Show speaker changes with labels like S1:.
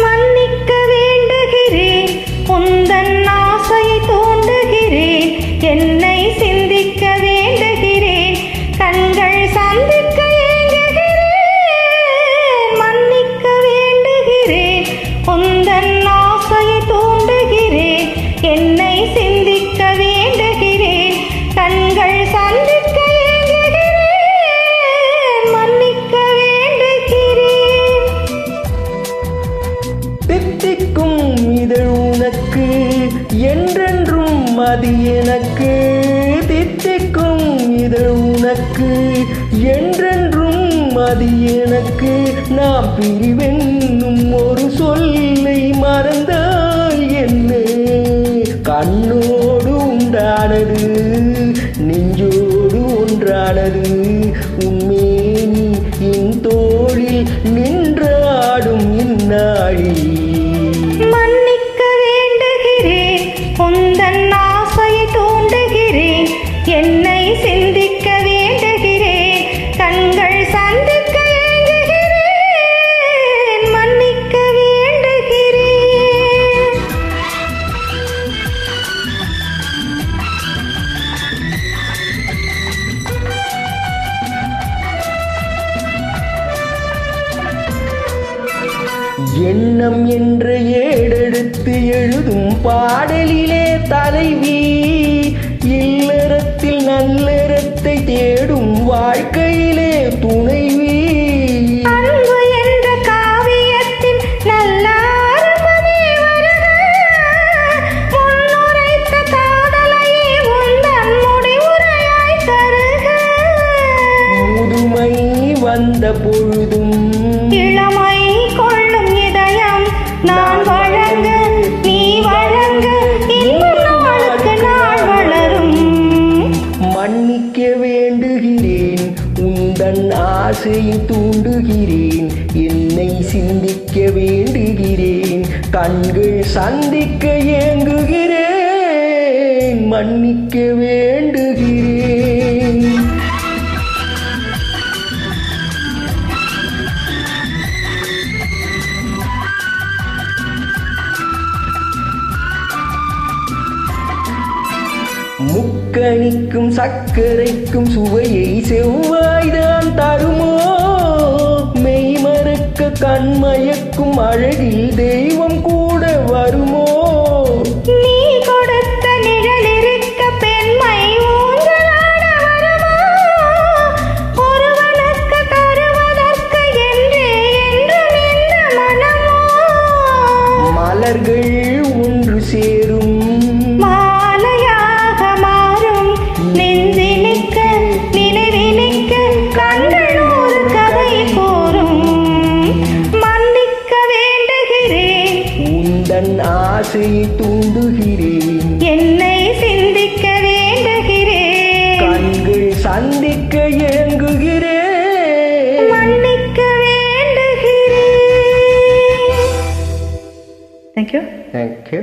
S1: மன்னிக்க வேண்டுகிறேன், உந்தன் ஆசையை தூண்டுகிறேன், என்னை சிந்திக்க வேண்டுகிறேன், கண்கள் சந்திக்க ஏங்குகிறேன். மன்னிக்க வேண்டுகிறேன், உந்தன் ஆசையை தூண்டுகிறேன், என்னை சிந்திக்க வேண்டுகிறேன், கண்கள் சந்திக்க ஏங்குகிறேன். மன்னிக்க வேண்டுகிறேன்.
S2: தித்திக்கும் இதழ் உனக்கு என்றென்றும் மதி எனக்கு. தித்திக்கும் இதழ் உனக்கு என்றென்றும் மதி எனக்கு. நாம் பிரிவென்னும் ஒரு சொல்லை மறந்தால் என்ன? கண்ணோடு உண்டானது நெஞ்சோடு ஒன்றானது. உன்மேனி என் தோளில் நின்றாடும் இந்நாழி.
S1: மன்னிக்க வேண்டுகிறேன், உந்தன் ஆசையை தூண்டுகிறேன், என்னை சிந்திக்க வேண்டுகிறேன், கண்கள் சந்திக்க ஏங்குகிறேன். மன்னிக்க வேண்டுகிறேன்.
S2: எண்ணம் என்ற ஏடெடுத்து எழுதும் பாடலிலே தலைவி, இல்லறத்தில் நல்லறத்தை தேடும் வாழ்க்கையிலே துணைவி.
S1: அன்பு என்ற காவியத்தின் நல்ல ஆரம்பமே வருக, முன்னுரைத்த காதலையே உந்தன் முடிவுரையாய் தருக.
S2: முதுமை வந்த பொழுதும்
S1: இளமை கொள்ளும் இதயம் நான் வழங்க, நீ வழங்க, இன்னும் நாளுக்கு நாள் வளரும்.
S2: மன்னிக்க வேண்டுகிறேன், உந்தன் ஆசையை தூண்டுகிறேன், என்னை சிந்திக்க வேண்டுகிறேன், கண்கள் சந்திக்க ஏங்குகிறேன். மன்னிக்க வேண்டுகிறேன். முக்கணிக்கும் சர்க்கரைக்கும் சுவையை செவ்வாய்தான் தருமோ? மெய் மறக்க கண்மயக்கும் அழகில் தெய்வம் கூட வருமோ?
S1: நீ கொடுத்த நிழல் இருக்க பெண்மை ஊஞ்சலாட வருமா? ஒருவனுக்கு தருவதற்கு என்றே என்று நின்ற மனமோ?
S2: மலர்கள் ஒன்று சேரும்
S1: மாலையாக மாறும், நெஞ்சினிக்க நினைவினிக்க கண்கள் ஒரு கதை கூறும். மன்னிக்க வேண்டுகிறேன்,
S2: உந்தன் ஆசையை தூண்டுகிறேன்,
S1: என்னை சிந்திக்க வேண்டுகிறேன்,
S2: கண்கள் சந்திக்க ஏங்குகிறேன்.
S1: மன்னிக்க வேண்டுகிறேன். Thank you.
S2: Thank you.